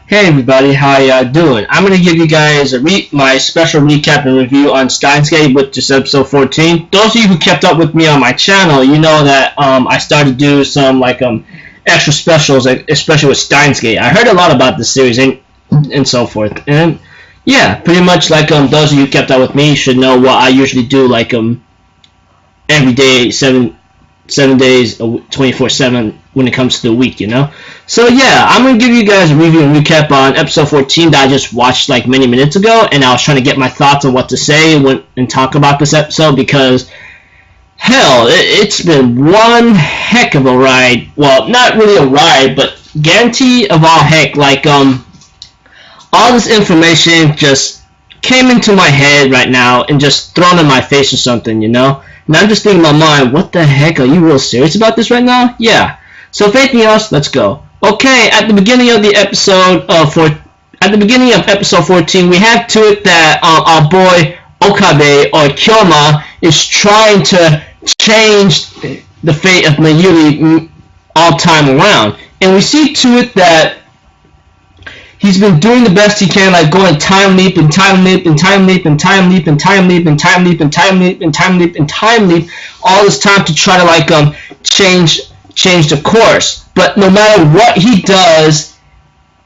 Hey everybody, how y'all doing? I'm going to give you guys my special recap and review on Steins Gate with this episode 14. Those of you who kept up with me on my channel, you know that I started to do some extra specials, especially with Steins Gate. I heard a lot about this series and so forth. And yeah, pretty much those of you who kept up with me should know what I usually do every day, 7 days, 24/7 when it comes to the week, you know. So yeah, I'm gonna give you guys a review and recap on episode 14 that I just watched many minutes ago, and I was trying to get my thoughts on what to say and talk about this episode because hell, it's been one heck of a ride. Well, not really a ride, but guarantee of all heck. All this information just came into my head right now and just thrown in my face or something, you know. And I'm just thinking in my mind, what the heck, are you real serious about this right now? Yeah. So if anything else, let's go. Okay, at the beginning of episode 14, we have to it that our boy Okabe or Kyoma is trying to change the fate of Mayuri all time around, and we see to it that he's been doing the best he can, going time leap and time leap and time leap and time leap and time leap and time leap and time leap and time leap and time leap all this time to try to change the course. But no matter what he does,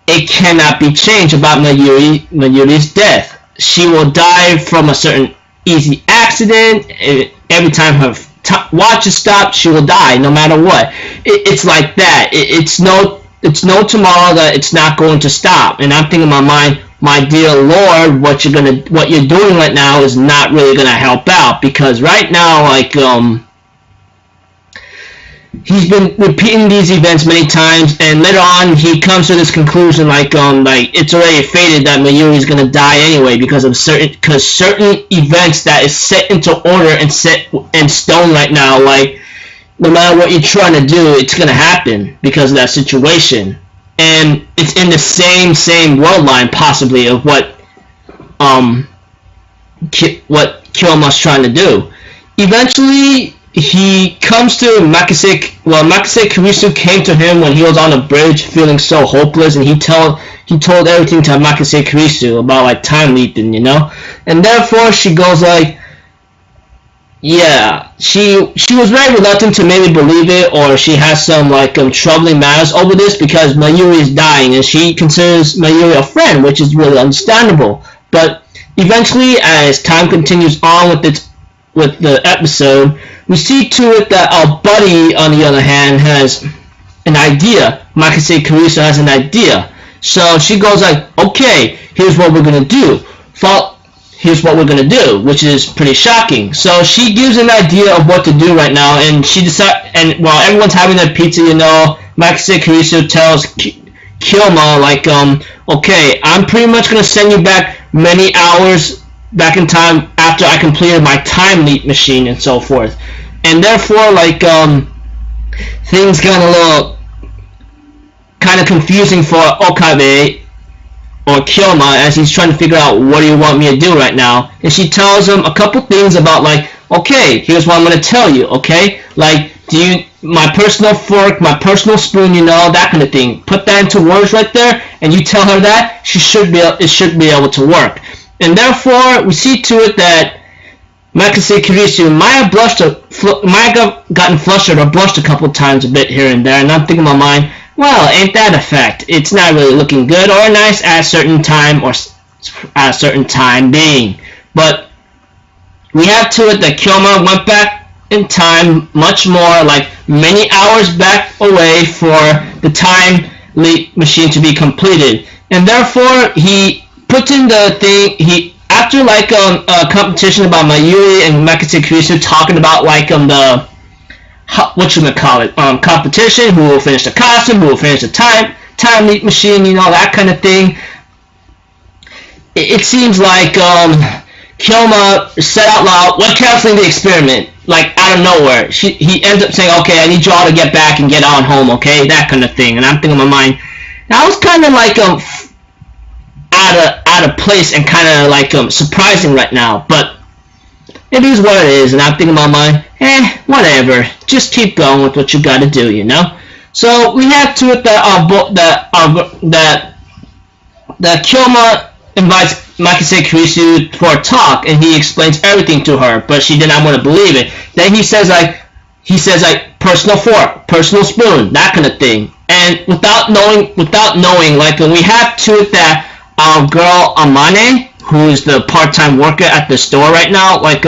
it cannot be changed about Mayuri's death. She will die from a certain easy accident. Every time her watch is stopped, she will die no matter what. It's like that. It's no tomorrow that it's not going to stop. And I'm thinking in my mind, my dear Lord, what you're doing right now is not really gonna help out, because right now he's been repeating these events many times, and later on he comes to this conclusion it's already fated that Mayuri is gonna die anyway because certain events that is set into order and set in stone right now, no matter what you're trying to do, it's gonna happen because of that situation, and it's in the same world line possibly of what Kyoma's trying to do. Eventually, he comes to Makise. Well, Makise Kurisu came to him when he was on a bridge, feeling so hopeless, and he told everything to Makise Kurisu about time leaping, you know, and therefore she goes yeah, she was very reluctant to maybe believe it, or she has some troubling matters over this because Mayuri is dying and she considers Mayuri a friend, which is really understandable. But eventually, as time continues on with the episode, we see to it that our buddy, on the other hand, has an idea. Makise Kurisu has an idea. So she goes okay, here's what we're gonna do. Here's what we're gonna do, which is pretty shocking. So she gives an idea of what to do right now, and she decides. And while everyone's having their pizza, you know, Makise Kurisu tells Kyoma okay, I'm pretty much gonna send you back many hours back in time after I completed my time leap machine and so forth. And therefore, things got a little kind of confusing for Okabe or Kyoma as he's trying to figure out, what do you want me to do right now? And she tells him a couple things about okay, here's what I'm going to tell you, okay? My personal fork, my personal spoon, you know, that kind of thing. Put that into words right there, and you tell her that, it should be able to work. And therefore, we see to it that Makise Kurisu might have gotten flustered or blushed a couple times a bit here and there, and I'm thinking in my mind, well, ain't that a fact? It's not really looking good or nice at a certain time or at a certain time being. But we have to it that Kyoma went back in time much more, many hours back away for the time leap machine to be completed. And therefore, he puts in the thing, after a competition about Mayuri and Makise Kurisu talking about competition, who will finish the costume, who will finish the time leap machine, you know, that kind of thing. It seems Kyoma said out loud, "We're canceling the experiment," out of nowhere. He ends up saying, "Okay, I need you all to get back and get on home, okay?" That kind of thing. And I'm thinking in my mind, that was kind of out of place and kind of surprising right now, but it is what it is. And I'm thinking in my mind, whatever, just keep going with what you got to do, you know. So we have to it that that Kyoma invites Makise Kurisu for a talk, and he explains everything to her, but she did not want to believe it. Then he says like personal fork, personal spoon, that kind of thing. And without knowing, like we have to it that our girl Amane, who is the part-time worker at the store right now, like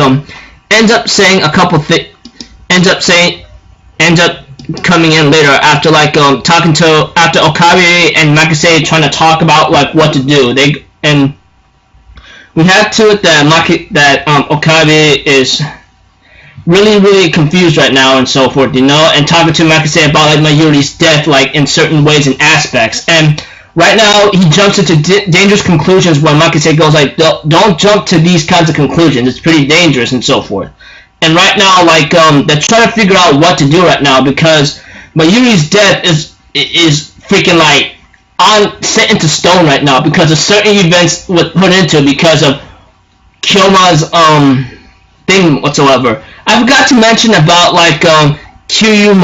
ends up saying a couple things, ends up coming in later after like after Okabe and Makise trying to talk about like what to do. We have to it that Okabe is really confused right now and so forth, and talking to Makise about like Mayuri's death, like in certain ways and aspects. And right now he jumps into dangerous conclusions when Makise goes like, don't jump to these kinds of conclusions, it's pretty dangerous and so forth. And right now, like they're trying to figure out what to do right now, because Mayuri's death is freaking like set into stone right now because of certain events put into because of Kyoma's thing whatsoever. I forgot to mention about like Kiryu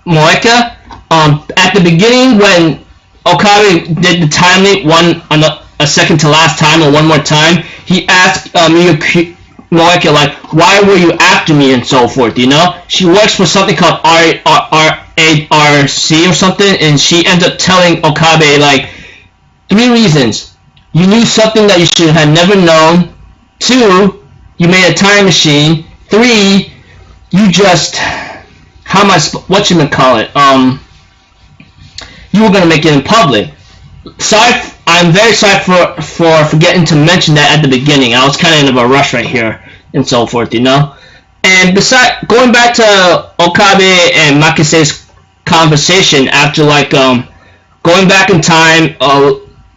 Moeka. At the beginning when Okabe did the time leap a second to last time or one more time, he asked Moeka like, why were you after me and so forth, She works for something called RC or something, and she ends up telling Okabe like 3 reasons. You knew something that you should have never known. 2, you made a time machine. 3, you just, you were gonna make it in public. I'm very sorry for forgetting to mention that at the beginning. I was kind of in a rush right here and so forth, And besides, going back to Okabe and Makise's conversation after like going back in time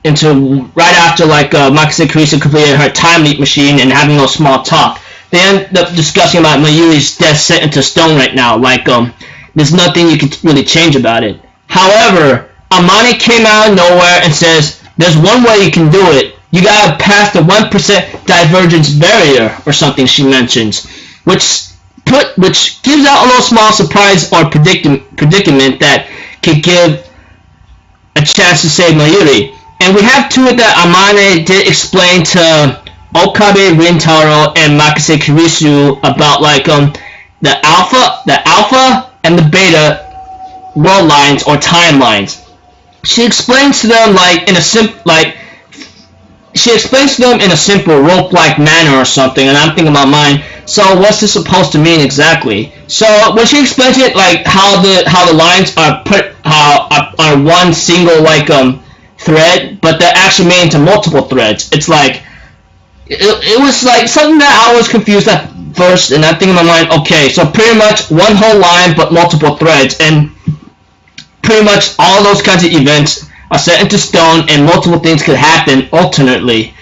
into right after like Makise Kurisu completed her time leap machine and having a small talk, they end up discussing about Mayuri's death set into stone right now. Like there's nothing you can really change about it. However, Amane came out of nowhere and says, there's one way you can do it. You gotta pass the 1% divergence barrier or something she mentions, which gives out a little small surprise or predicament that could give a chance to save Mayuri. And we have to it that Amane did explain to Okabe, Rintaro, and Makise Kurisu about like the alpha and the beta world lines or timelines. She explains to them in a simple rope-like manner or something, and I'm thinking about mine. So what's this supposed to mean exactly? So when she explains it, like how the lines are are one single thread, but they're actually made into multiple threads. It's like it was like something that I was confused at first, and I'm thinking in my mind, okay, so pretty much one whole line but multiple threads, and pretty much all those kinds of events are set into stone and multiple things could happen alternately.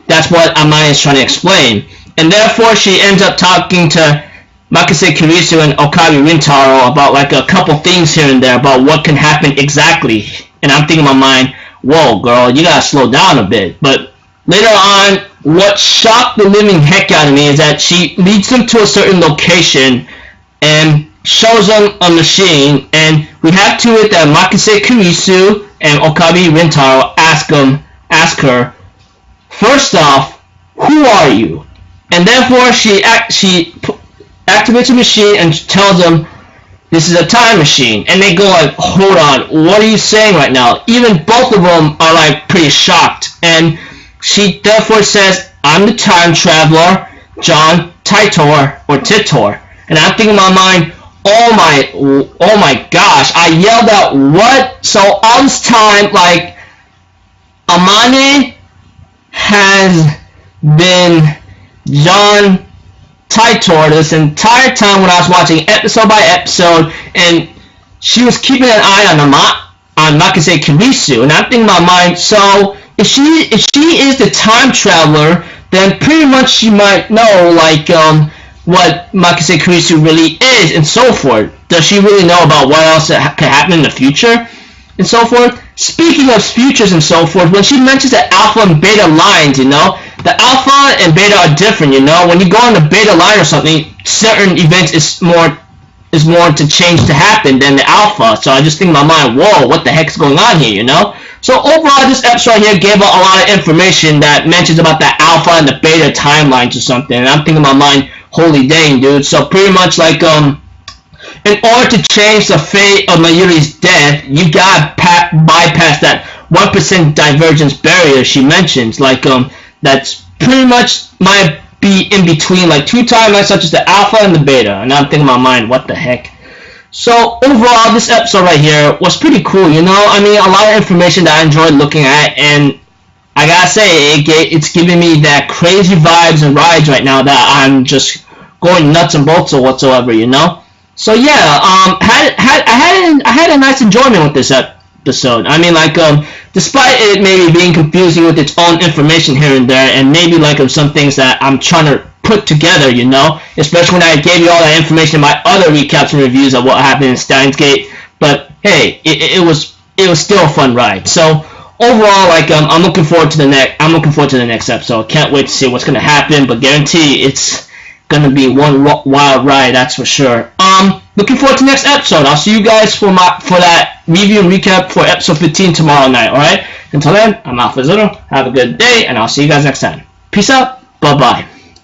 That's what Amane is trying to explain. And therefore she ends up talking to Makise Kurisu and Okabe Rintaro about like a couple things here and there about what can happen exactly. And I'm thinking in my mind, whoa girl, you gotta slow down a bit. But later on, what shocked the living heck out of me is that she leads them to a certain location and shows them a machine, and we have to it that Makise Kurisu and Okabe Rintaro ask her, first off, who are you? And therefore she activates a machine and tells them this is a time machine, and they go like, hold on, what are you saying right now? Even both of them are like pretty shocked, and she therefore says, I'm the time traveler, John Titor or Titor. And I'm thinking in my mind, oh my gosh, I yelled out, what? So all this time, like, Amane has been John Titor this entire time when I was watching episode by episode, and she was keeping an eye on Makise Kurisu, and I'm thinking in my mind, so if she is the time traveler, then pretty much she might know like what Makise Kurisu really is and so forth. Does she really know about what else could happen in the future and so forth? Speaking of futures and so forth, when she mentions the alpha and beta lines, the alpha and beta are different, when you go on the beta line or something, certain events is more to change to happen than the alpha. So I just think in my mind, whoa, what the heck's going on here, So overall, this episode here gave out a lot of information that mentions about the alpha and the beta timelines or something. And I'm thinking in my mind, holy dang, dude. So pretty much like in order to change the fate of Mayuri's death, you gotta bypass that 1% divergence barrier she mentions. Like that's pretty much might be in between like two timelines such as the alpha and the beta. And I'm thinking in my mind, what the heck? So overall, this episode right here was pretty cool, you know. I mean, a lot of information that I enjoyed looking at, and I gotta say, it's giving me that crazy vibes and rides right now that I'm just going nuts and bolts or whatsoever, you know. So yeah, I had a nice enjoyment with this episode. I mean, like despite it maybe being confusing with its own information here and there, and maybe like some things that I'm trying to put together, you know, especially when I gave you all that information in my other recaps and reviews of what happened in Steins Gate. But hey, it was still a fun ride. So overall, like I'm looking forward to the next episode. Can't wait to see what's gonna happen, but guarantee it's gonna be one wild ride, that's for sure. Looking forward to the next episode. I'll see you guys for that review and recap for episode 15 tomorrow night. All right. Until then, I'm Alpha Zero. Have a good day, and I'll see you guys next time. Peace out. Bye bye.